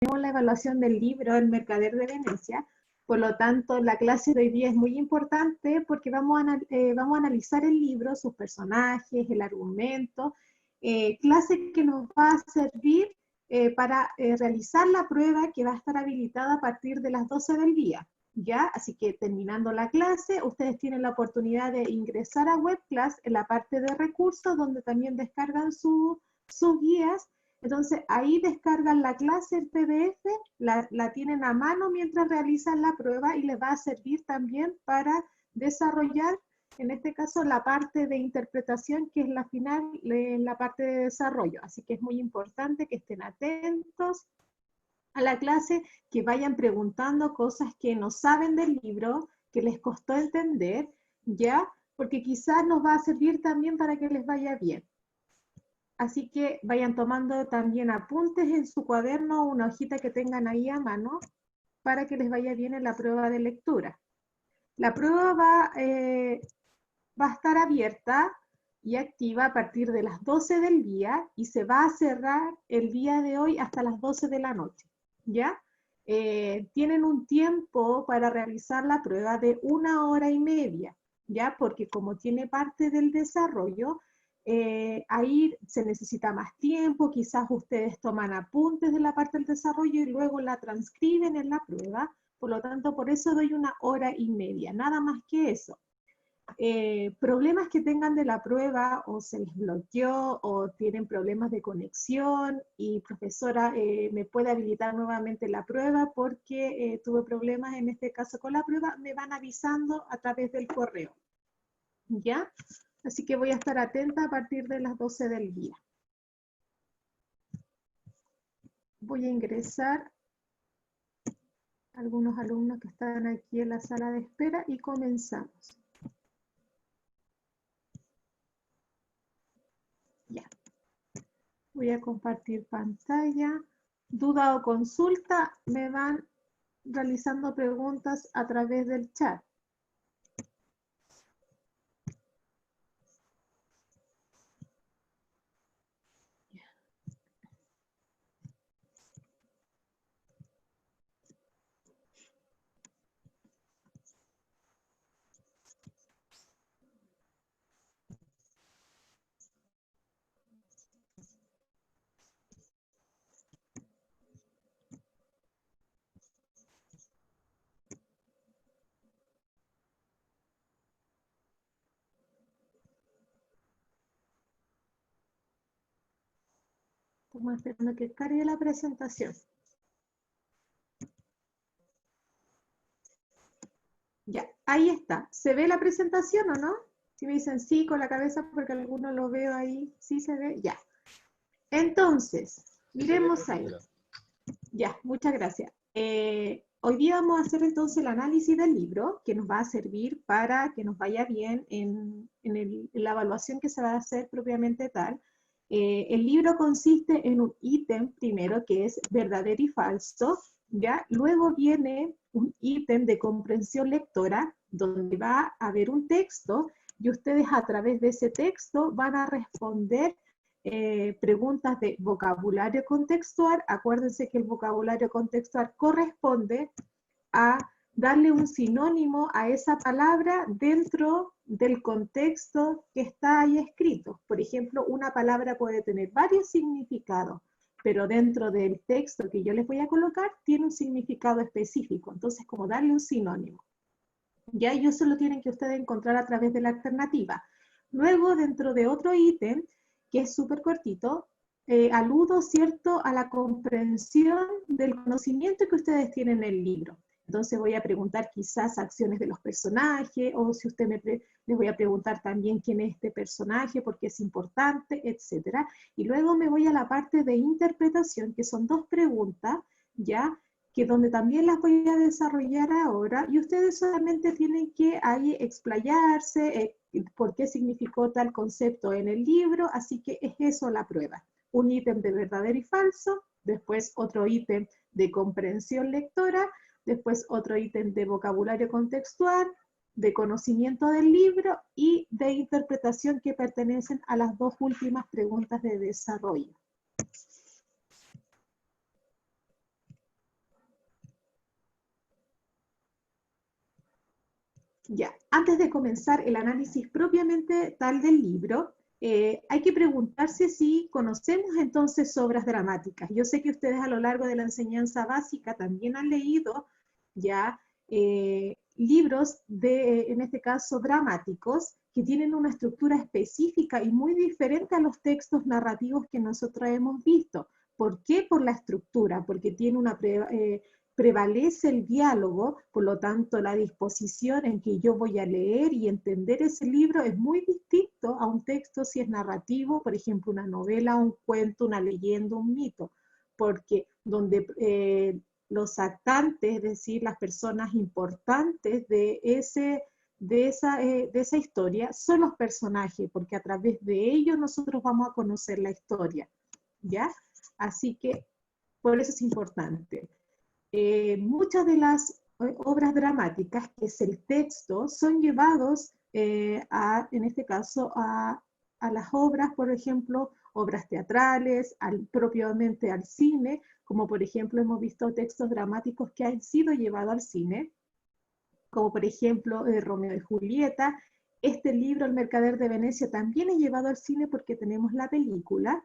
tenemos la evaluación del libro El Mercader de Venecia. Por lo tanto, la clase de hoy día es muy importante porque vamos a analizar el libro, sus personajes, el argumento, clase que nos va a servir para realizar la prueba que va a estar habilitada a partir de las 12 del día. ¿Ya? Así que terminando la clase, ustedes tienen la oportunidad de ingresar a WebClass en la parte de recursos, donde también descargan sus guías. Entonces, ahí descargan la clase, el PDF, la tienen a mano mientras realizan la prueba y les va a servir también para desarrollar, en este caso, la parte de interpretación, que es la final, la parte de desarrollo. Así que es muy importante que estén atentos a la clase, que vayan preguntando cosas que no saben del libro, que les costó entender, ¿ya? Porque quizás nos va a servir también para que les vaya bien. Así que vayan tomando también apuntes en su cuaderno, una hojita que tengan ahí a mano, para que les vaya bien en la prueba de lectura. La prueba va a estar abierta y activa a partir de las 12 del día y se va a cerrar el día de hoy hasta las 12 de la noche, ¿ya? Tienen un tiempo para realizar la prueba de 1 hora y media, ¿ya? Porque como tiene parte del desarrollo, ahí se necesita más tiempo, quizás ustedes toman apuntes de la parte del desarrollo y luego la transcriben en la prueba, por lo tanto, por eso doy 1 hora y media, nada más que eso. Problemas que tengan de la prueba, o se les bloqueó, o tienen problemas de conexión, y profesora, ¿me puede habilitar nuevamente la prueba porque tuve problemas en este caso con la prueba? Me van avisando a través del correo, ¿ya? Así que voy a estar atenta a partir de las 12 del día. Voy a ingresar a algunos alumnos que están aquí en la sala de espera y comenzamos. Ya. Voy a compartir pantalla. Duda o consulta, me van realizando preguntas a través del chat. Estamos esperando que cargue la presentación. Ya, ahí está. ¿Se ve la presentación o no? Si me dicen sí con la cabeza, porque algunos lo veo ahí, sí se ve, ya. Entonces, miremos ahí. Ya, muchas gracias. Hoy día vamos a hacer entonces el análisis del libro, que nos va a servir para que nos vaya bien en la evaluación que se va a hacer propiamente tal. El libro consiste en un ítem primero, que es verdadero y falso, ¿ya? Luego viene un ítem de comprensión lectora, donde va a haber un texto, y ustedes a través de ese texto van a responder preguntas de vocabulario contextual. Acuérdense que el vocabulario contextual corresponde a darle un sinónimo a esa palabra dentro del contexto que está ahí escrito. Por ejemplo, una palabra puede tener varios significados, pero dentro del texto que yo les voy a colocar tiene un significado específico. Entonces, como darle un sinónimo. Ya, y eso lo tienen que ustedes encontrar a través de la alternativa. Luego, dentro de otro ítem, que es súper cortito, aludo, ¿cierto?, a la comprensión del conocimiento que ustedes tienen en el libro. Entonces voy a preguntar quizás acciones de los personajes, o si usted les voy a preguntar también quién es este personaje, porque es importante, etc. Y luego me voy a la parte de interpretación, que son 2 preguntas, ¿ya?, que donde también las voy a desarrollar ahora, y ustedes solamente tienen que ahí explayarse, por qué significó tal concepto en el libro, así que es eso la prueba. Un ítem de verdadero y falso, después otro ítem de comprensión lectora, después otro ítem de vocabulario contextual, de conocimiento del libro y de interpretación, que pertenecen a las 2 últimas preguntas de desarrollo. Ya, antes de comenzar el análisis propiamente tal del libro, hay que preguntarse si conocemos entonces obras dramáticas. Yo sé que ustedes a lo largo de la enseñanza básica también han leído ya libros en este caso, dramáticos, que tienen una estructura específica y muy diferente a los textos narrativos que nosotros hemos visto. ¿Por qué? Por la estructura, porque tiene prevalece el diálogo, por lo tanto la disposición en que yo voy a leer y entender ese libro es muy distinto a un texto si es narrativo, por ejemplo una novela, un cuento, una leyenda, un mito, porque donde los actantes, es decir, las personas importantes de esa historia son los personajes, porque a través de ellos nosotros vamos a conocer la historia, ¿ya? Así que por eso es importante. Muchas de las obras dramáticas, que es el texto, son llevados en este caso, a las obras, por ejemplo, obras teatrales, propiamente al cine, como por ejemplo hemos visto textos dramáticos que han sido llevados al cine, como por ejemplo Romeo y Julieta. Este libro, El Mercader de Venecia, también es llevado al cine porque tenemos la película,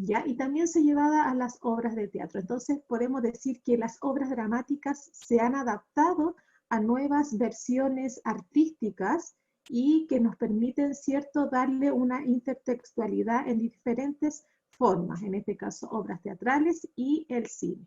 ¿ya? Y también se llevada a las obras de teatro. Entonces podemos decir que las obras dramáticas se han adaptado a nuevas versiones artísticas y que nos permiten, ¿cierto?, darle una intertextualidad en diferentes formas, en este caso obras teatrales y el cine.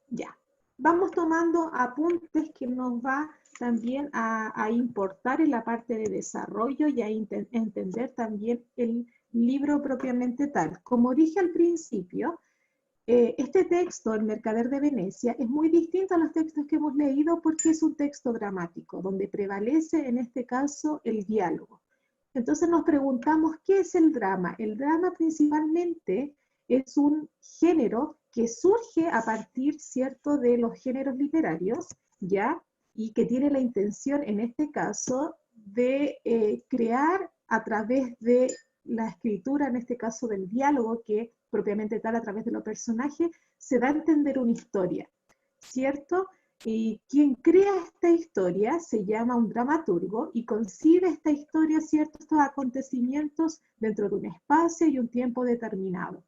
Ya, vamos tomando apuntes que nos va también a importar en la parte de desarrollo y a entender también el libro propiamente tal. Como dije al principio, este texto, El Mercader de Venecia, es muy distinto a los textos que hemos leído porque es un texto dramático, donde prevalece en este caso el diálogo. Entonces nos preguntamos, ¿qué es el drama? El drama principalmente es un género que surge a partir, ¿cierto?, de los géneros literarios, ¿ya? Y que tiene la intención, en este caso, de crear a través de la escritura, en este caso del diálogo, que propiamente tal a través de los personajes, se da a entender una historia, ¿cierto? Y quien crea esta historia se llama un dramaturgo y concibe esta historia, ¿cierto?, estos acontecimientos dentro de un espacio y un tiempo determinado.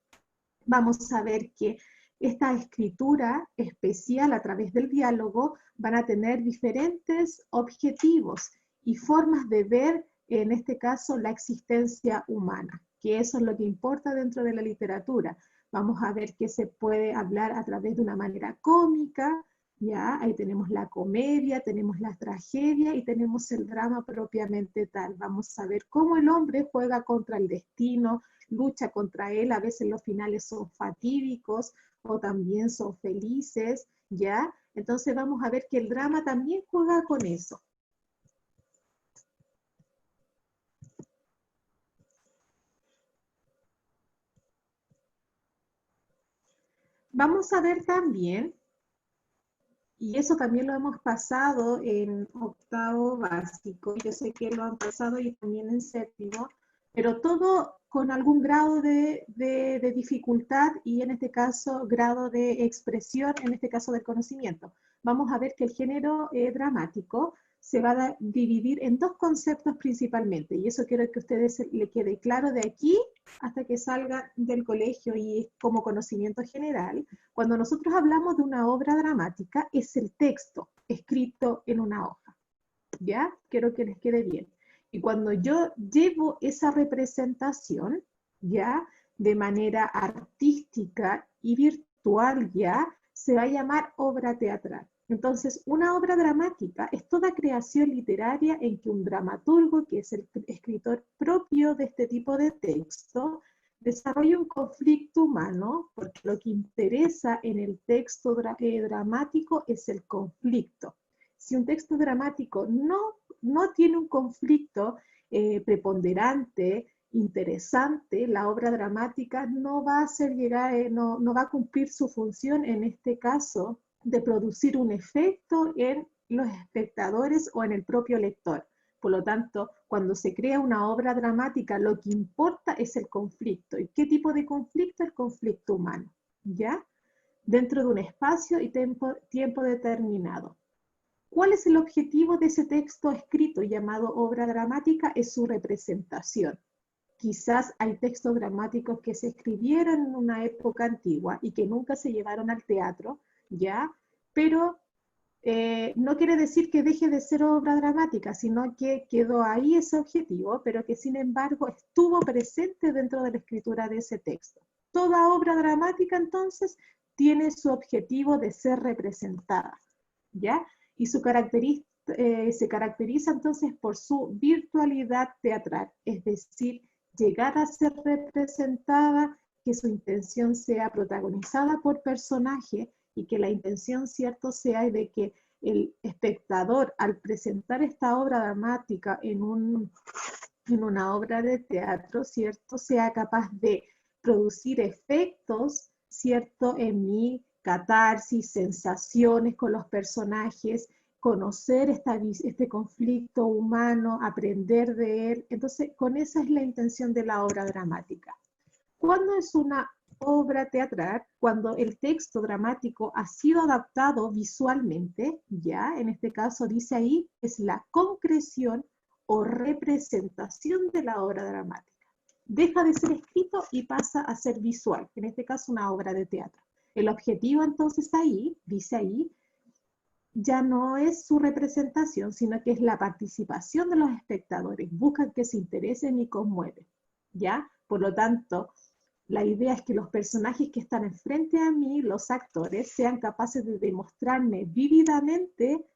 Vamos a ver que esta escritura especial a través del diálogo van a tener diferentes objetivos y formas de ver, en este caso, la existencia humana, que eso es lo que importa dentro de la literatura. Vamos a ver que se puede hablar a través de una manera cómica, ¿ya? Ahí tenemos la comedia, tenemos la tragedia y tenemos el drama propiamente tal. Vamos a ver cómo el hombre juega contra el destino, lucha contra él, a veces los finales son fatídicos o también son felices, ¿ya? Entonces vamos a ver que el drama también juega con eso. Vamos a ver también, y eso también lo hemos pasado en octavo básico, yo sé que lo han pasado y también en séptimo, pero todo con algún grado de dificultad y en este caso grado de expresión, en este caso del conocimiento. Vamos a ver que el género dramático se va a dividir en dos conceptos principalmente, y eso quiero que a ustedes le quede claro de aquí hasta que salga del colegio y como conocimiento general. Cuando nosotros hablamos de una obra dramática, es el texto escrito en una hoja, ¿ya? Quiero que les quede bien. Y cuando yo llevo esa representación, ¿ya? De manera artística y virtual, ¿ya? Se va a llamar obra teatral. Entonces, una obra dramática es toda creación literaria en que un dramaturgo, que es el escritor propio de este tipo de texto, desarrolla un conflicto humano, porque lo que interesa en el texto dramático es el conflicto. Si un texto dramático no tiene un conflicto preponderante, interesante, la obra dramática no va a hacer llegar, no va a cumplir su función, en este caso, de producir un efecto en los espectadores o en el propio lector. Por lo tanto, cuando se crea una obra dramática, lo que importa es el conflicto. ¿Y qué tipo de conflicto? El conflicto humano, ¿ya? dentro de un espacio y tiempo determinado. ¿Cuál es el objetivo de ese texto escrito llamado obra dramática? Es su representación. Quizás hay textos dramáticos que se escribieron en una época antigua y que nunca se llevaron al teatro, ¿ya? Pero no quiere decir que deje de ser obra dramática, sino que quedó ahí ese objetivo, pero que sin embargo estuvo presente dentro de la escritura de ese texto. Toda obra dramática entonces tiene su objetivo de ser representada, ¿ya? Y se caracteriza entonces por su virtualidad teatral, es decir, llegar a ser representada, que su intención sea protagonizada por personaje y que la intención, cierto, sea de que el espectador, al presentar esta obra dramática en una obra de teatro, cierto, sea capaz de producir efectos, cierto, en mí, catarsis, sensaciones con los personajes, conocer este conflicto humano, aprender de él. Entonces, con esa es la intención de la obra dramática. ¿Cuándo es una obra teatral? Cuando el texto dramático ha sido adaptado visualmente, ya, en este caso dice ahí, es la concreción o representación de la obra dramática. Deja de ser escrito y pasa a ser visual, en este caso una obra de teatro. El objetivo entonces ahí, dice ahí, ya no es su representación, sino que es la participación de los espectadores. Buscan que se interesen y conmueven, ¿ya? Por lo tanto, la idea es que los personajes que están enfrente a mí, los actores, sean capaces de demostrarme vívidamente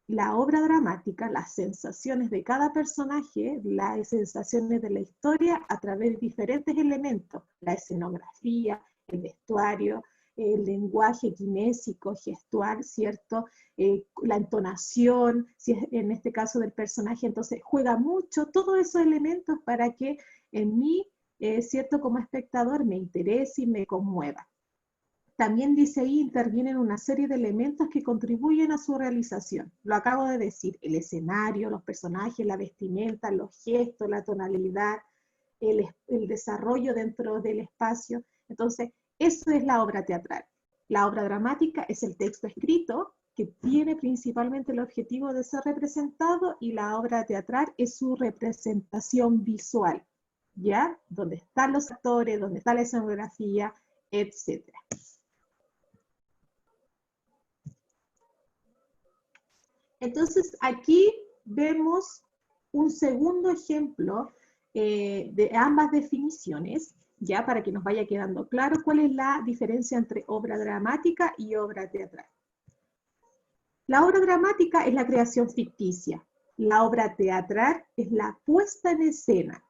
la obra dramática, las sensaciones de cada personaje, las sensaciones de la historia a través de diferentes elementos, la escenografía, el vestuario, el lenguaje kinésico, gestual, ¿cierto? La entonación, si es en este caso del personaje, entonces juega mucho todos esos elementos para que en mí, ¿cierto? Como espectador me interese y me conmueva. También dice ahí, intervienen una serie de elementos que contribuyen a su realización. Lo acabo de decir, el escenario, los personajes, la vestimenta, los gestos, la tonalidad, el desarrollo dentro del espacio. Entonces, eso es la obra teatral. La obra dramática es el texto escrito que tiene principalmente el objetivo de ser representado y la obra teatral es su representación visual, ¿ya? Donde están los actores, donde está la escenografía, etcétera. Entonces, aquí vemos un segundo ejemplo de ambas definiciones, ya para que nos vaya quedando claro cuál es la diferencia entre obra dramática y obra teatral. La obra dramática es la creación ficticia, la obra teatral es la puesta en escena.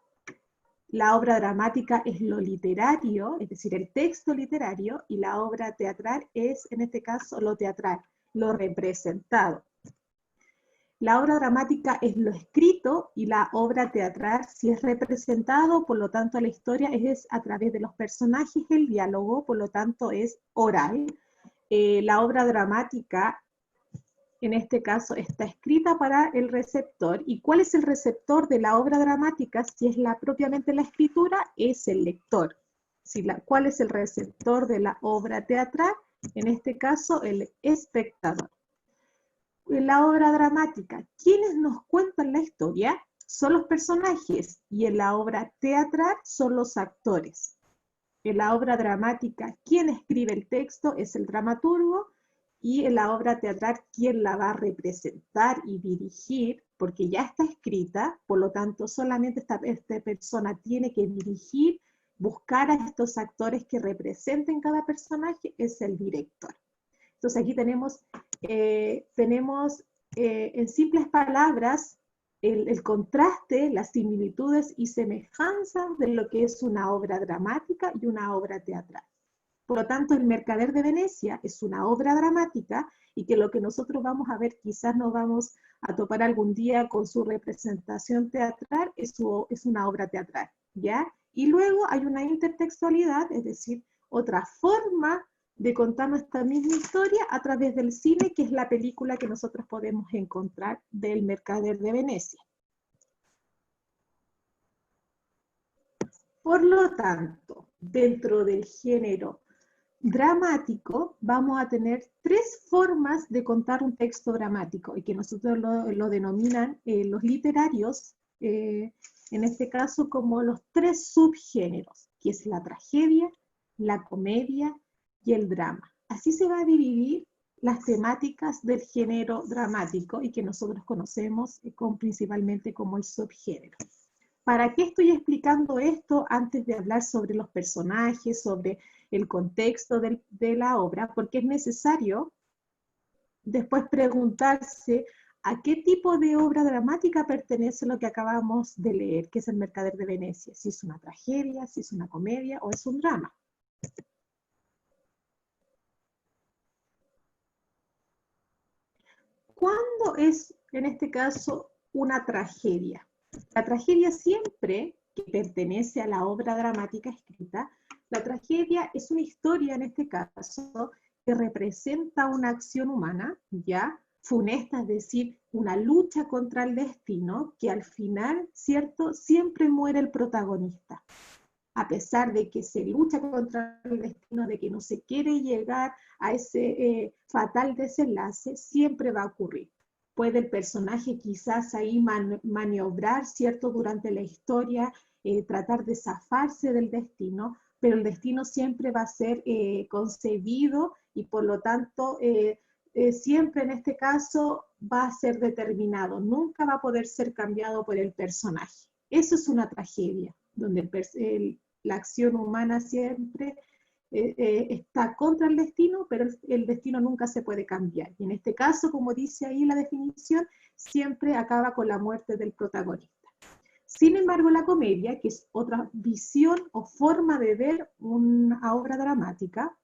La obra dramática es lo literario, es decir, el texto literario, y la obra teatral es, en este caso, lo teatral, lo representado. La obra dramática es lo escrito y la obra teatral si es representado, por lo tanto la historia es a través de los personajes, el diálogo, por lo tanto es oral. La obra dramática, en este caso, está escrita para el receptor. ¿Y cuál es el receptor de la obra dramática? Si es propiamente la escritura, es el lector. ¿Cuál es el receptor de la obra teatral? En este caso, el espectador. En la obra dramática, quienes nos cuentan la historia son los personajes y en la obra teatral son los actores. En la obra dramática, quien escribe el texto es el dramaturgo y en la obra teatral, quien la va a representar y dirigir, porque ya está escrita, por lo tanto solamente esta persona tiene que dirigir, buscar a estos actores que representen cada personaje, es el director. Entonces aquí tenemos en simples palabras el contraste, las similitudes y semejanzas de lo que es una obra dramática y una obra teatral. Por lo tanto, El Mercader de Venecia es una obra dramática y que lo que nosotros vamos a ver, quizás nos vamos a topar algún día con su representación teatral, es una obra teatral, ¿ya? Y luego hay una intertextualidad, es decir, otra forma de contar nuestra misma historia a través del cine, que es la película que nosotros podemos encontrar del Mercader de Venecia. Por lo tanto, dentro del género dramático, vamos a tener tres formas de contar un texto dramático, y que nosotros lo denominan los literarios, en este caso como los tres subgéneros, que es la tragedia, la comedia y el drama. Así se va a dividir las temáticas del género dramático y que nosotros conocemos principalmente como el subgénero. ¿Para qué estoy explicando esto antes de hablar sobre los personajes, sobre el contexto de la obra? Porque es necesario después preguntarse a qué tipo de obra dramática pertenece lo que acabamos de leer, que es El Mercader de Venecia. Si es una tragedia, si es una comedia o es un drama. ¿Cuándo es, en este caso, una tragedia? La tragedia siempre que pertenece a la obra dramática escrita, la tragedia es una historia, en este caso, que representa una acción humana, ya funesta, es decir, una lucha contra el destino, que al final, ¿cierto?, siempre muere el protagonista. A pesar de que se lucha contra el destino, de que no se quiere llegar a ese fatal desenlace, siempre va a ocurrir. Puede el personaje quizás ahí maniobrar, ¿cierto?, durante la historia, tratar de zafarse del destino, pero el destino siempre va a ser concebido y por lo tanto siempre en este caso va a ser determinado, nunca va a poder ser cambiado por el personaje. Eso es una tragedia, donde la acción humana siempre está contra el destino, pero el destino nunca se puede cambiar. Y en este caso, como dice ahí la definición, siempre acaba con la muerte del protagonista. Sin embargo, la comedia, que es otra visión o forma de ver una obra dramática,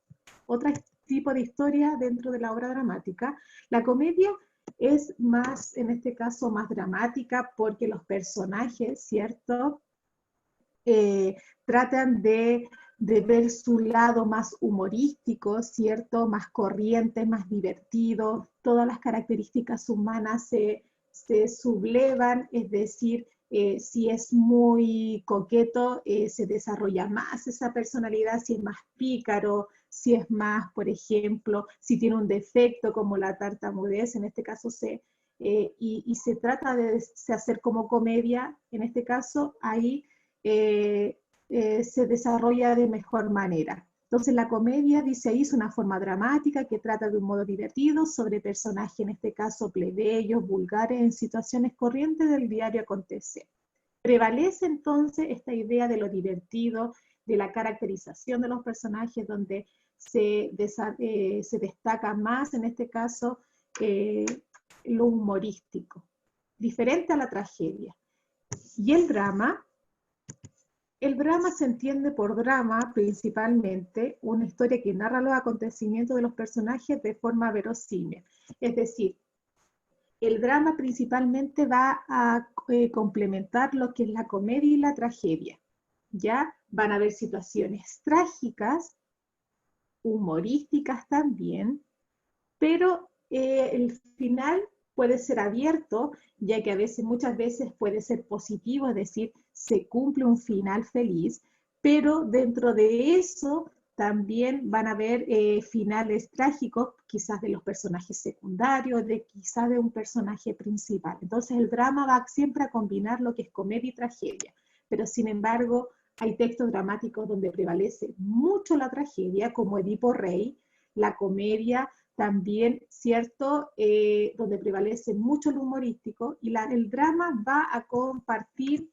otro tipo de historia dentro de la obra dramática, la comedia es más, en este caso, más dramática porque los personajes, ¿cierto?, tratan de ver su lado más humorístico, ¿cierto?, más corriente, más divertido, todas las características humanas se sublevan, es decir, si es muy coqueto, se desarrolla más esa personalidad, si es más pícaro, si es más, por ejemplo, si tiene un defecto como la tartamudez, en este caso y se trata de hacer como comedia, en este caso, ahí se desarrolla de mejor manera. Entonces la comedia, dice ahí, es una forma dramática que trata de un modo divertido sobre personajes, en este caso plebeyos, vulgares, en situaciones corrientes del diario acontecer. Prevalece entonces esta idea de lo divertido, de la caracterización de los personajes, donde se destaca más, en este caso, lo humorístico, diferente a la tragedia. Y el drama se entiende por drama principalmente una historia que narra los acontecimientos de los personajes de forma verosímil. Es decir, el drama principalmente va a complementar lo que es la comedia y la tragedia. Ya van a haber situaciones trágicas, humorísticas también, pero el final puede ser abierto, ya que muchas veces puede ser positivo, es decir, se cumple un final feliz, pero dentro de eso también van a haber finales trágicos, quizás de los personajes secundarios, quizás de un personaje principal. Entonces el drama va siempre a combinar lo que es comedia y tragedia, pero sin embargo hay textos dramáticos donde prevalece mucho la tragedia, como Edipo Rey, la comedia también, ¿cierto?, donde prevalece mucho el humorístico, y el drama va a compartir,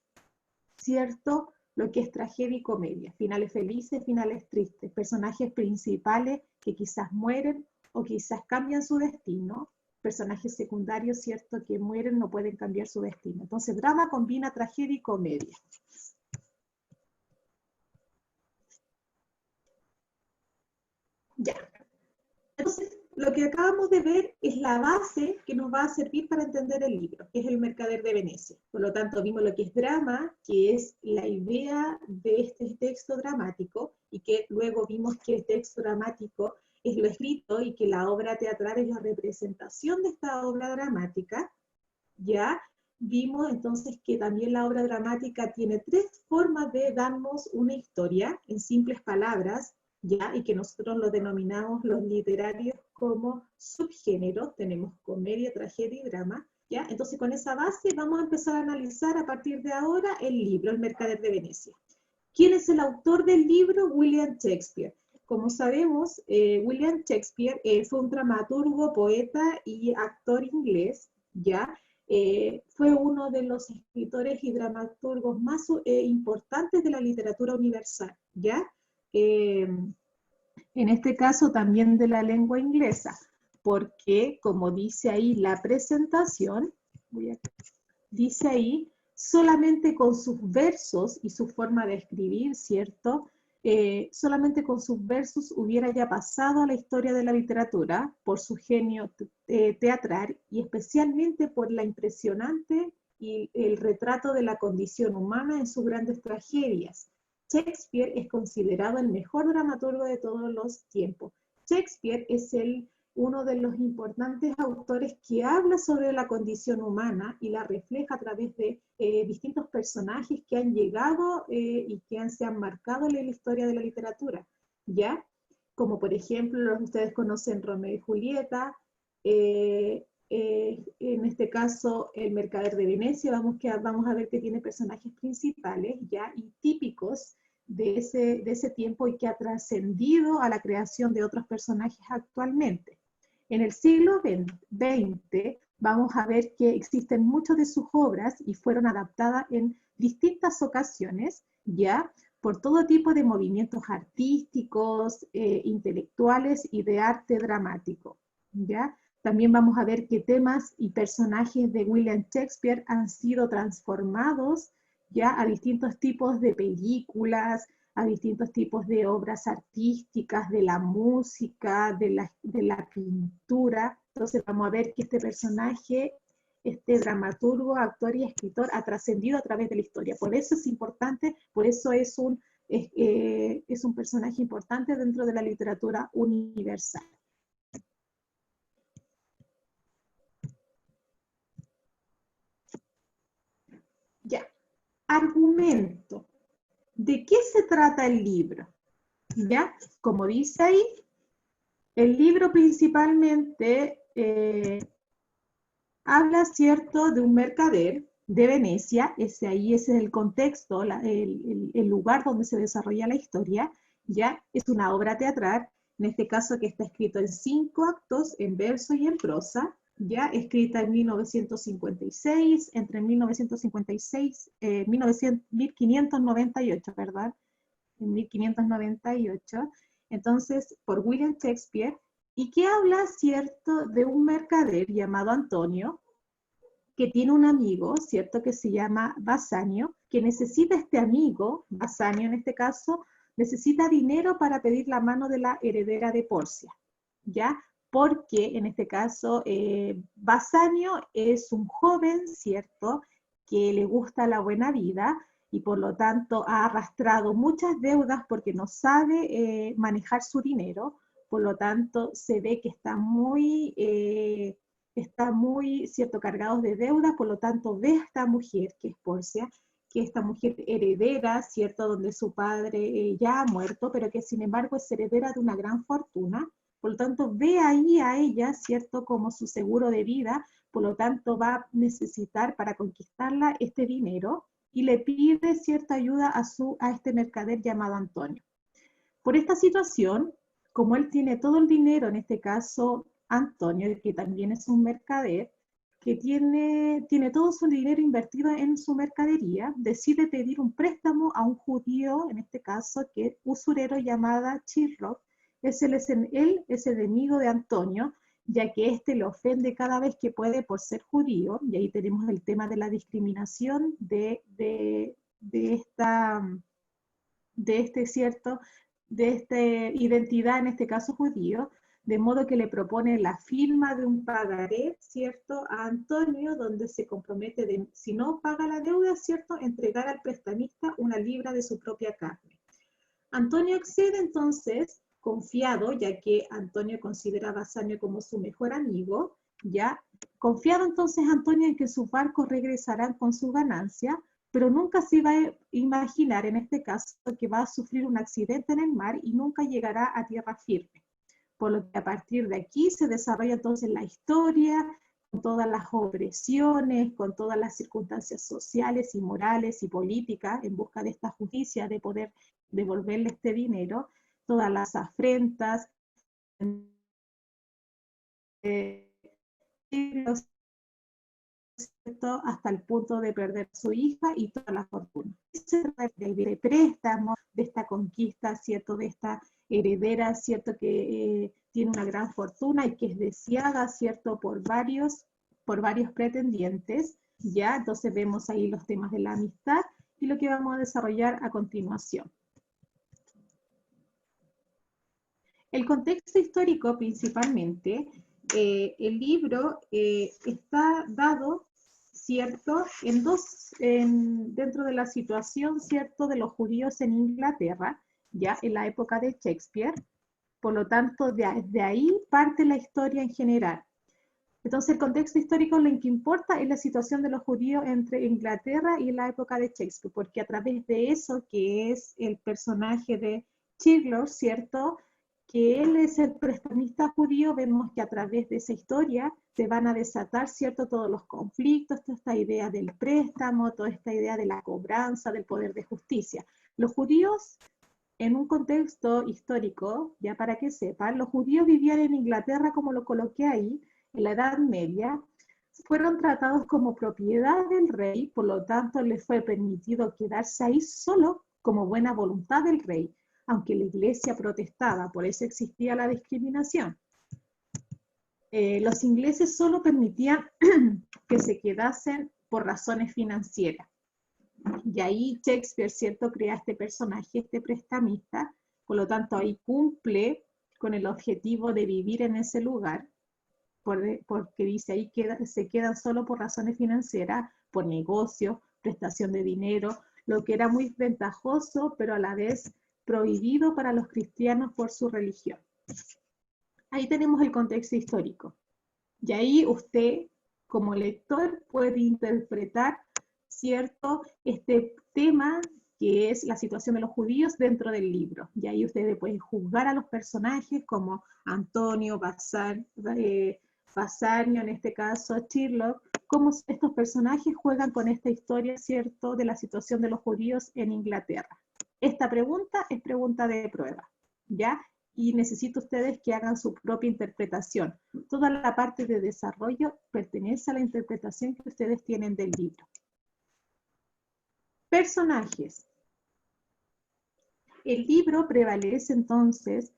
¿cierto?, lo que es tragedia y comedia, finales felices, finales tristes, personajes principales que quizás mueren o quizás cambian su destino, personajes secundarios, ¿cierto?, que mueren, no pueden cambiar su destino. Entonces, drama combina tragedia y comedia. Ya. Entonces, lo que acabamos de ver es la base que nos va a servir para entender el libro, que es El Mercader de Venecia. Por lo tanto, vimos lo que es drama, que es la idea de este texto dramático, y que luego vimos que el texto dramático es lo escrito y que la obra teatral es la representación de esta obra dramática. Ya vimos entonces que también la obra dramática tiene tres formas de darnos una historia, en simples palabras, ¿ya? Y que nosotros lo denominamos los literarios como subgéneros. Tenemos comedia, tragedia y drama, ¿ya? Entonces, con esa base vamos a empezar a analizar a partir de ahora el libro, El Mercader de Venecia. ¿Quién es el autor del libro? William Shakespeare. Como sabemos, William Shakespeare fue un dramaturgo, poeta y actor inglés, ¿ya? Fue uno de los escritores y dramaturgos más importantes de la literatura universal, ¿ya? En este caso también de la lengua inglesa, porque como dice ahí la presentación, dice ahí, solamente con sus versos y su forma de escribir, ¿cierto? Solamente con sus versos hubiera ya pasado a la historia de la literatura por su genio teatral y especialmente por la impresionante y el retrato de la condición humana en sus grandes tragedias. Shakespeare es considerado el mejor dramaturgo de todos los tiempos. Shakespeare es uno de los importantes autores que habla sobre la condición humana y la refleja a través de distintos personajes que han llegado y que se han marcado en la historia de la literatura, ¿ya? Como por ejemplo, ustedes conocen Romeo y Julieta, en este caso El Mercader de Venecia, vamos a ver que tiene personajes principales, ¿ya? Y típicos de ese tiempo y que ha trascendido a la creación de otros personajes actualmente. En el siglo XX vamos a ver que existen muchas de sus obras y fueron adaptadas en distintas ocasiones, ya, por todo tipo de movimientos artísticos, intelectuales y de arte dramático, ya. También vamos a ver que temas y personajes de William Shakespeare han sido transformados ya a distintos tipos de películas, a distintos tipos de obras artísticas, de la música, de la pintura. Entonces vamos a ver que este personaje, este dramaturgo, actor y escritor ha trascendido a través de la historia. Por eso es importante, por eso es un personaje importante dentro de la literatura universal. Ya, argumento. ¿De qué se trata el libro? ¿Ya? Como dice ahí, el libro principalmente habla, ¿cierto?, de un mercader de Venecia, ese es el contexto, el lugar donde se desarrolla la historia, ¿ya? Es una obra teatral, en este caso que está escrito en 5 actos, en verso y en prosa, ya escrita en 1956, entre 1956 y 1598, ¿verdad? En 1598, entonces, por William Shakespeare, y que habla, ¿cierto?, de un mercader llamado Antonio, que tiene un amigo, ¿cierto?, que se llama Bassanio, que necesita este amigo, Bassanio en este caso, necesita dinero para pedir la mano de la heredera de Porcia, ¿ya? Porque en este caso Bassanio es un joven, ¿cierto?, que le gusta la buena vida y por lo tanto ha arrastrado muchas deudas porque no sabe manejar su dinero, por lo tanto se ve que está muy, ¿cierto?, cargados de deuda, por lo tanto ve a esta mujer, que es Porcia, que esta mujer heredera, ¿cierto?, donde su padre ya ha muerto, pero que sin embargo es heredera de una gran fortuna, por lo tanto ve ahí a ella, ¿cierto?, como su seguro de vida, por lo tanto va a necesitar para conquistarla este dinero y le pide cierta ayuda a este mercader llamado Antonio. Por esta situación, como él tiene todo el dinero, en este caso Antonio, que también es un mercader, que tiene todo su dinero invertido en su mercadería, decide pedir un préstamo a un judío, en este caso, que es usurero llamada Chirroc. Él es el enemigo de Antonio, ya que éste le ofende cada vez que puede por ser judío, y ahí tenemos el tema de la discriminación de esta identidad, en este caso judío, de modo que le propone la firma de un pagaré, ¿cierto?, a Antonio, donde se compromete si no paga la deuda, ¿cierto?, entregar al prestamista una libra de su propia carne. Antonio accede entonces, confiado, ya que Antonio considera a Bassanio como su mejor amigo, ya, confiado entonces Antonio en que sus barcos regresarán con su ganancia, pero nunca se iba a imaginar en este caso que va a sufrir un accidente en el mar y nunca llegará a tierra firme. Por lo que a partir de aquí se desarrolla entonces la historia, con todas las opresiones, con todas las circunstancias sociales y morales y políticas en busca de esta justicia, de poder devolverle este dinero, todas las afrentas, hasta el punto de perder su hija y toda la fortuna. De préstamos, de esta conquista, ¿cierto? De esta heredera, ¿cierto? Que tiene una gran fortuna y que es deseada, ¿cierto? Por varios pretendientes, ¿ya? Entonces vemos ahí los temas de la amistad y lo que vamos a desarrollar a continuación. El contexto histórico principalmente, el libro está dado, ¿cierto?, dentro de la situación, ¿cierto?, de los judíos en Inglaterra, ya en la época de Shakespeare. Por lo tanto, de ahí parte la historia en general. Entonces, el contexto histórico lo que importa es la situación de los judíos entre Inglaterra y la época de Shakespeare, porque a través de eso, que es el personaje de Childers, ¿cierto?, que él es el prestamista judío, vemos que a través de esa historia se van a desatar, ¿cierto?, todos los conflictos, toda esta idea del préstamo, toda esta idea de la cobranza, del poder de justicia. Los judíos, en un contexto histórico, ya para que sepan, los judíos vivían en Inglaterra, como lo coloqué ahí, en la Edad Media, fueron tratados como propiedad del rey, por lo tanto les fue permitido quedarse ahí solo como buena voluntad del rey, aunque la iglesia protestaba, por eso existía la discriminación. Los ingleses solo permitían que se quedasen por razones financieras. Y ahí Shakespeare, ¿cierto?, crea este personaje, este prestamista, por lo tanto ahí cumple con el objetivo de vivir en ese lugar, porque dice ahí se quedan solo por razones financieras, por negocios, prestación de dinero, lo que era muy ventajoso, pero a la vez prohibido para los cristianos por su religión. Ahí tenemos el contexto histórico. Y ahí usted, como lector, puede interpretar, ¿cierto?, este tema que es la situación de los judíos dentro del libro. Y ahí ustedes pueden juzgar a los personajes como Antonio, Bassanio, en este caso Sherlock, cómo estos personajes juegan con esta historia, ¿cierto?, de la situación de los judíos en Inglaterra. Esta pregunta es pregunta de prueba, ¿ya? Y necesito ustedes que hagan su propia interpretación. Toda la parte de desarrollo pertenece a la interpretación que ustedes tienen del libro. Personajes. El libro prevalece entonces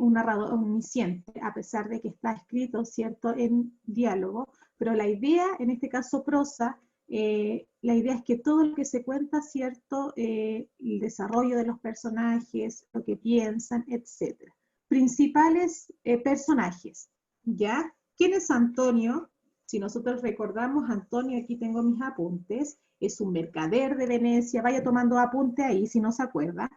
un narrador omnisciente, a pesar de que está escrito, ¿cierto?, en diálogo, pero la idea, en este caso prosa, la idea es que todo lo que se cuenta, ¿cierto?, el desarrollo de los personajes, lo que piensan, etc. Principales personajes, ¿ya? ¿Quién es Antonio? Si nosotros recordamos, Antonio, aquí tengo mis apuntes, es un mercader de Venecia, vaya tomando apunte ahí si no se acuerda.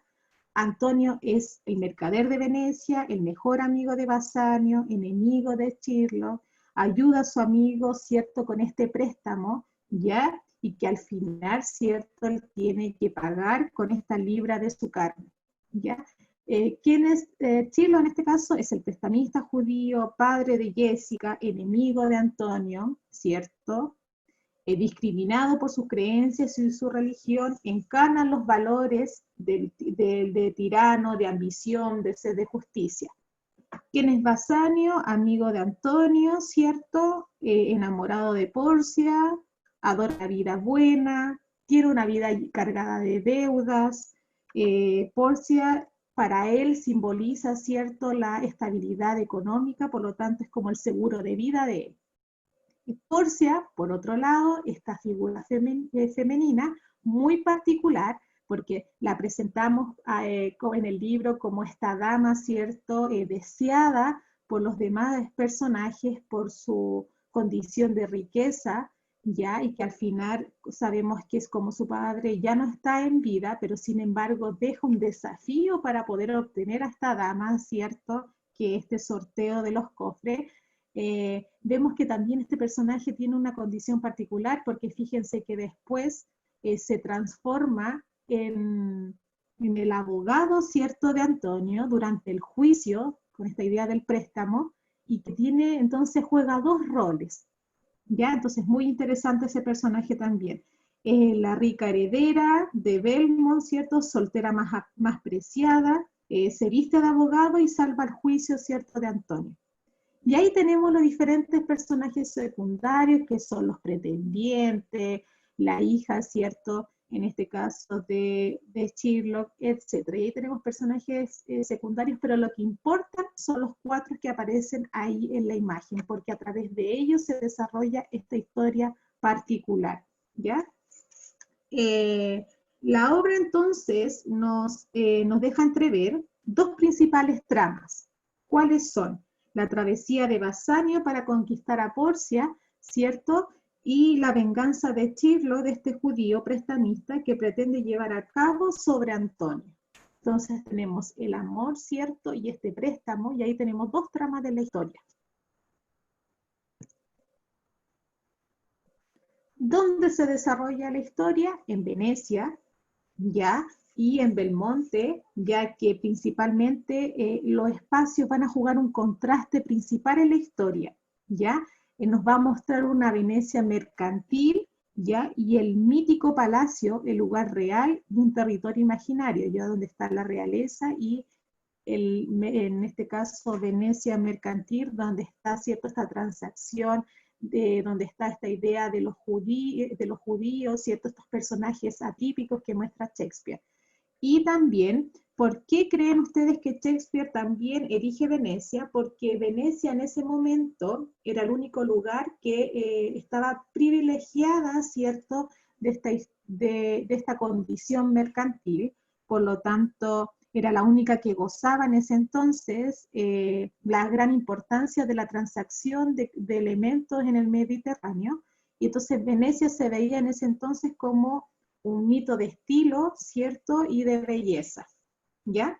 Antonio es el mercader de Venecia, el mejor amigo de Bassanio, enemigo de Sherlock, ayuda a su amigo, ¿cierto?, con este préstamo, ¿ya? Y que al final, ¿cierto?, él tiene que pagar con esta libra de su carne, ¿ya? ¿Quién es Sherlock en este caso? Es el prestamista judío, padre de Jessica, enemigo de Antonio, ¿cierto?, discriminado por sus creencias y su religión, encarnan los valores de tirano, de ambición, de sed de justicia. ¿Quién es Bassanio? Amigo de Antonio, ¿cierto? Enamorado de Porcia, adora la vida buena, tiene una vida cargada de deudas. Porcia para él simboliza, ¿cierto?, la estabilidad económica, por lo tanto es como el seguro de vida de él. Y Porcia, por otro lado, esta figura femenina muy particular, porque la presentamos en el libro como esta dama, ¿cierto?, deseada por los demás personajes por su condición de riqueza, ¿ya? Y que al final sabemos que es como su padre ya no está en vida, pero sin embargo deja un desafío para poder obtener a esta dama, ¿cierto?, que este sorteo de los cofres. Vemos que también este personaje tiene una condición particular, porque fíjense que después se transforma en el abogado, ¿cierto?, de Antonio durante el juicio, con esta idea del préstamo, y que tiene, entonces juega dos roles, ¿ya? Entonces muy interesante ese personaje también. La rica heredera de Belmont, ¿cierto?, soltera más preciada, se viste de abogado y salva el juicio, ¿cierto?, de Antonio. Y ahí tenemos los diferentes personajes secundarios, que son los pretendientes, la hija, ¿cierto?, en este caso de Sherlock, etc. Y ahí tenemos personajes secundarios, pero lo que importa son los cuatro que aparecen ahí en la imagen, porque a través de ellos se desarrolla esta historia particular, ¿ya? La obra entonces nos deja entrever dos principales tramas. ¿Cuáles son? La travesía de Basanio para conquistar a Porcia, ¿cierto? Y la venganza de Chirlo, de este judío prestamista que pretende llevar a cabo sobre Antonio. Entonces tenemos el amor, ¿cierto? Y este préstamo, y ahí tenemos dos tramas de la historia. ¿Dónde se desarrolla la historia? En Venecia, ¿ya? Y en Belmonte, ya que principalmente los espacios van a jugar un contraste principal en la historia, ¿ya? Nos va a mostrar una Venecia mercantil, ¿ya? Y el mítico palacio, el lugar real de un territorio imaginario, ya donde está la realeza y en este caso Venecia mercantil, donde está, ¿cierto?, esta transacción, donde está esta idea de los judíos, ¿cierto?, estos personajes atípicos que muestra Shakespeare. Y también, ¿por qué creen ustedes que Shakespeare también elige Venecia? Porque Venecia en ese momento era el único lugar que estaba privilegiada, ¿cierto?, de esta condición mercantil, por lo tanto era la única que gozaba en ese entonces la gran importancia de la transacción de elementos en el Mediterráneo, y entonces Venecia se veía en ese entonces como un mito de estilo, ¿cierto?, y de belleza, ¿ya?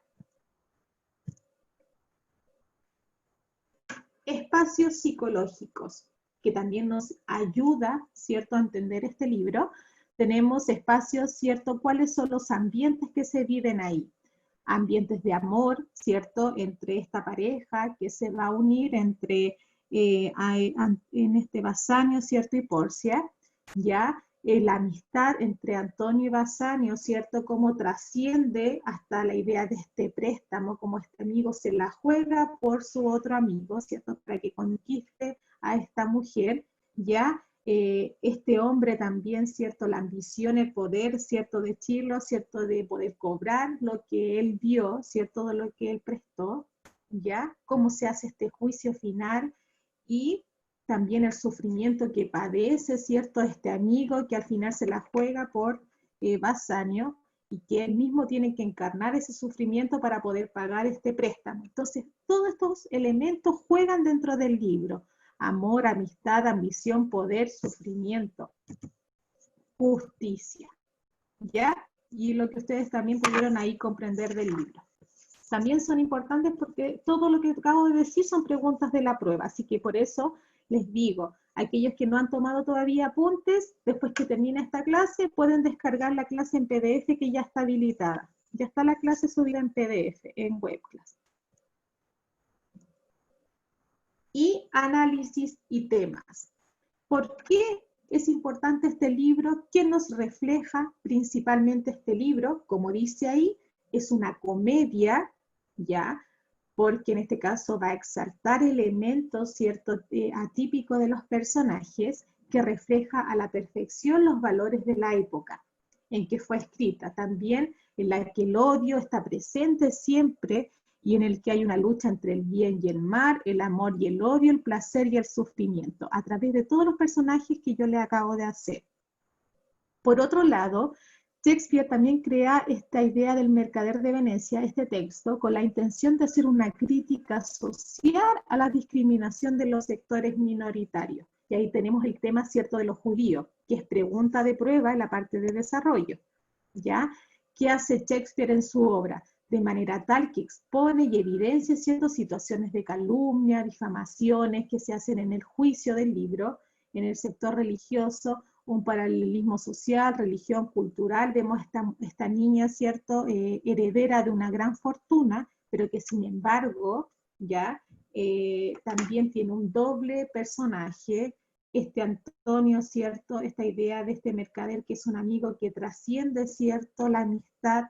Espacios psicológicos, que también nos ayuda, ¿cierto?, a entender este libro. Tenemos espacios, ¿cierto?, ¿cuáles son los ambientes que se viven ahí? Ambientes de amor, ¿cierto?, entre esta pareja que se va a unir entre, en este Basanio, ¿cierto?, y Porcia, ¿ya? La amistad entre Antonio y Basanio, ¿cierto?, cómo trasciende hasta la idea de este préstamo, como este amigo se la juega por su otro amigo, ¿cierto?, para que conquiste a esta mujer, ¿ya? Este hombre también, ¿cierto?, la ambición, el poder, ¿cierto?, de Chirlo, ¿cierto?, de poder cobrar lo que él dio, ¿cierto?, de lo que él prestó, ¿ya? Cómo se hace este juicio final y también el sufrimiento que padece, ¿cierto?, este amigo que al final se la juega por Basanio y que él mismo tiene que encarnar ese sufrimiento para poder pagar este préstamo. Entonces, todos estos elementos juegan dentro del libro. Amor, amistad, ambición, poder, sufrimiento, justicia, ¿ya? Y lo que ustedes también pudieron ahí comprender del libro. También son importantes porque todo lo que acabo de decir son preguntas de la prueba, así que por eso les digo, aquellos que no han tomado todavía apuntes, después que termine esta clase, pueden descargar la clase en PDF que ya está habilitada. Ya está la clase subida en PDF, en webclass. Y análisis y temas. ¿Por qué es importante este libro? ¿Qué nos refleja principalmente este libro? Como dice ahí, es una comedia, ¿ya? Porque en este caso va a exaltar elementos, ¿cierto?, atípicos de los personajes, que refleja a la perfección los valores de la época en que fue escrita. También en la que el odio está presente siempre y en el que hay una lucha entre el bien y el mal, el amor y el odio, el placer y el sufrimiento, a través de todos los personajes que yo le acabo de hacer. Por otro lado, Shakespeare también crea esta idea del mercader de Venecia, este texto, con la intención de hacer una crítica social a la discriminación de los sectores minoritarios. Y ahí tenemos el tema, ¿cierto?, de los judíos, que es pregunta de prueba en la parte de desarrollo, ¿ya? ¿Qué hace Shakespeare en su obra? De manera tal que expone y evidencia ciertas situaciones de calumnia, difamaciones que se hacen en el juicio del libro, en el sector religioso un paralelismo social, religión, cultural. Vemos esta niña, ¿cierto?, heredera de una gran fortuna, pero que sin embargo, ya, también tiene un doble personaje, este Antonio, ¿cierto?, esta idea de este mercader que es un amigo que trasciende, ¿cierto?, la amistad,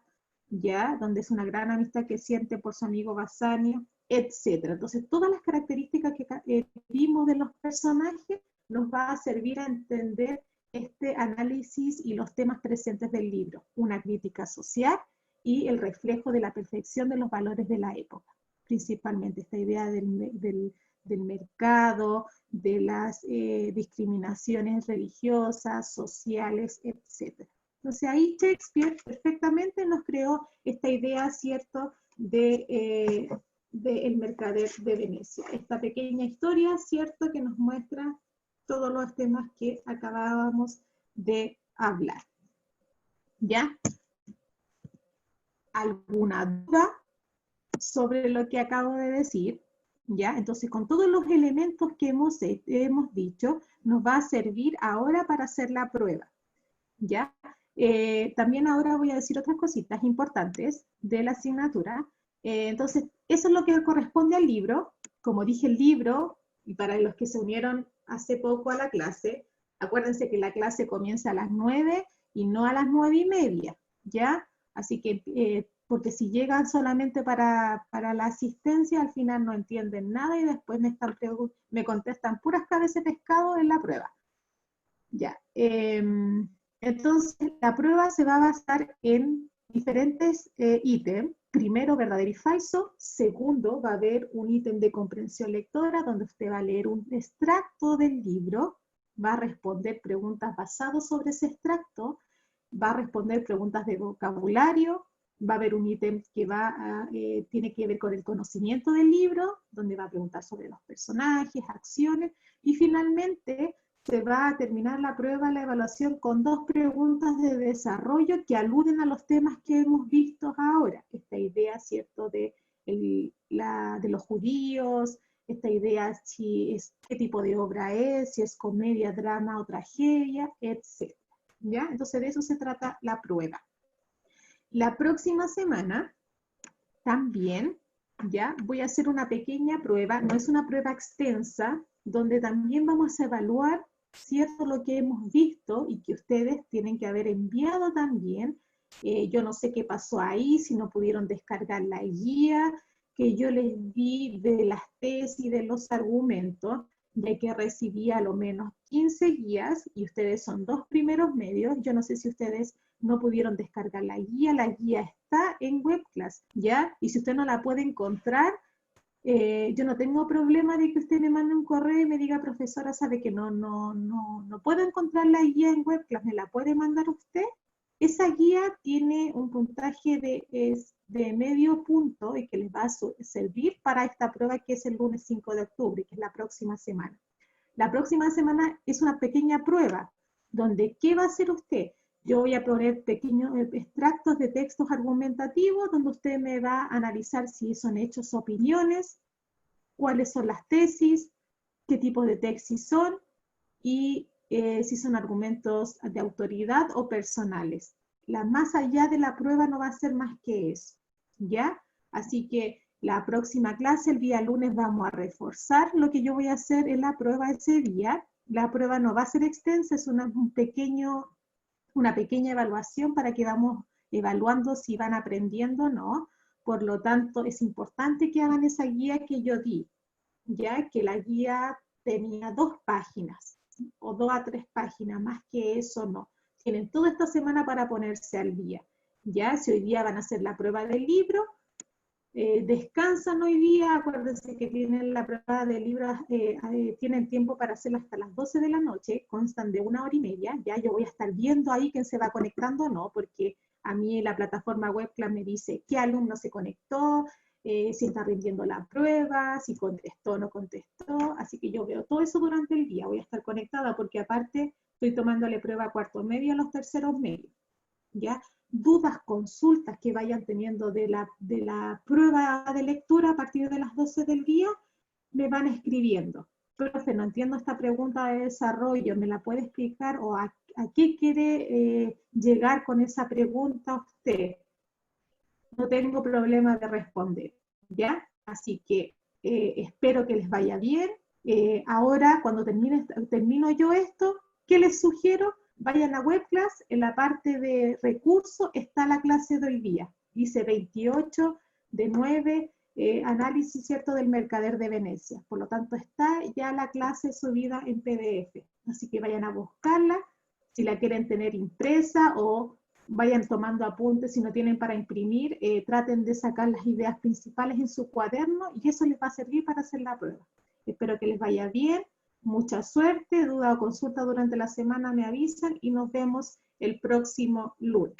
ya, donde es una gran amistad que siente por su amigo Bassanio, etc. Entonces, todas las características que vimos de los personajes nos va a servir a entender este análisis y los temas presentes del libro, una crítica social y el reflejo de la perfección de los valores de la época, principalmente esta idea del mercado, de las discriminaciones religiosas, sociales, etc. Entonces ahí Shakespeare perfectamente nos creó esta idea, ¿cierto?, de El mercader de Venecia. Esta pequeña historia, ¿cierto?, que nos muestra todos los temas que acabábamos de hablar. ¿Ya? ¿Alguna duda sobre lo que acabo de decir? ¿Ya? Entonces, con todos los elementos que hemos dicho, nos va a servir ahora para hacer la prueba. ¿Ya? También ahora voy a decir otras cositas importantes de la asignatura. Entonces, eso es lo que corresponde al libro. Como dije, el libro, y para los que se unieron hace poco a la clase, acuérdense que la clase comienza a las 9 y no a las 9:30, ¿ya? Así que, porque si llegan solamente para la asistencia, al final no entienden nada y después me contestan puras cabezas de pescado en la prueba. Ya. Entonces, la prueba se va a basar en diferentes ítems. Primero, verdadero y falso. Segundo, va a haber un ítem de comprensión lectora, donde usted va a leer un extracto del libro, va a responder preguntas basadas sobre ese extracto, va a responder preguntas de vocabulario, va a haber un ítem que tiene que ver con el conocimiento del libro, donde va a preguntar sobre los personajes, acciones, y finalmente se va a terminar la prueba, la evaluación, con 2 preguntas de desarrollo que aluden a los temas que hemos visto ahora. Esta idea, ¿cierto?, de los judíos, esta idea qué tipo de obra es, si es comedia, drama o tragedia, etc. ¿Ya? Entonces de eso se trata la prueba. La próxima semana también, ya, voy a hacer una pequeña prueba, no es una prueba extensa, donde también vamos a evaluar, ¿cierto?, lo que hemos visto y que ustedes tienen que haber enviado también. Yo no sé qué pasó ahí, si no pudieron descargar la guía que yo les di de las tesis y de los argumentos, ya que recibí a lo menos 15 guías y ustedes son 2 primeros medios. Yo no sé si ustedes no pudieron descargar la guía está en Webclass, ¿ya? Y si usted no la puede encontrar, yo no tengo problema de que usted me mande un correo y me diga, profesora, sabe que no puedo encontrar la guía en Webclass, ¿me la puede mandar usted? Esa guía tiene un puntaje de medio punto y que les va a servir para esta prueba que es el lunes 5 de octubre, que es la próxima semana. La próxima semana es una pequeña prueba, donde ¿qué va a hacer usted? Yo voy a poner pequeños extractos de textos argumentativos, donde usted me va a analizar si son hechos o opiniones, cuáles son las tesis, qué tipo de tesis son, y si son argumentos de autoridad o personales. Más allá de la prueba no va a ser más que eso, ¿ya? Así que la próxima clase, el día lunes, vamos a reforzar lo que yo voy a hacer en la prueba ese día. La prueba no va a ser extensa, es una pequeña evaluación para que vamos evaluando si van aprendiendo o no. Por lo tanto, es importante que hagan esa guía que yo di, ya que la guía tenía 2 páginas, o 2 a 3 páginas, más que eso no. Tienen toda esta semana para ponerse al día. Ya, si hoy día van a hacer la prueba del libro, descansan hoy día, acuérdense que tienen la prueba del libro, tienen tiempo para hacerla hasta las 12 de la noche, constan de 1 hora y media, ya yo voy a estar viendo ahí quién se va conectando o no, porque a mí la plataforma Webclass me dice qué alumno se conectó, si está rindiendo la prueba, si contestó o no contestó, así que yo veo todo eso durante el día, voy a estar conectada porque aparte estoy tomándole prueba a 4º medio a los 3º medios, ¿ya? Dudas, consultas que vayan teniendo de la prueba de lectura a partir de las 12 del día, me van escribiendo. Profe, no entiendo esta pregunta de desarrollo, ¿me la puede explicar? O ¿A qué quiere llegar con esa pregunta usted? No tengo problema de responder, ¿ya? Así que espero que les vaya bien. Ahora, cuando termino yo esto, ¿qué les sugiero? Vayan a WebClass, en la parte de recursos está la clase de hoy día. Dice 28 de 9, análisis, ¿cierto?, del mercader de Venecia. Por lo tanto, está ya la clase subida en PDF. Así que vayan a buscarla, si la quieren tener impresa o vayan tomando apuntes, si no tienen para imprimir, traten de sacar las ideas principales en su cuaderno y eso les va a servir para hacer la prueba. Espero que les vaya bien, mucha suerte, duda o consulta durante la semana me avisan y nos vemos el próximo lunes.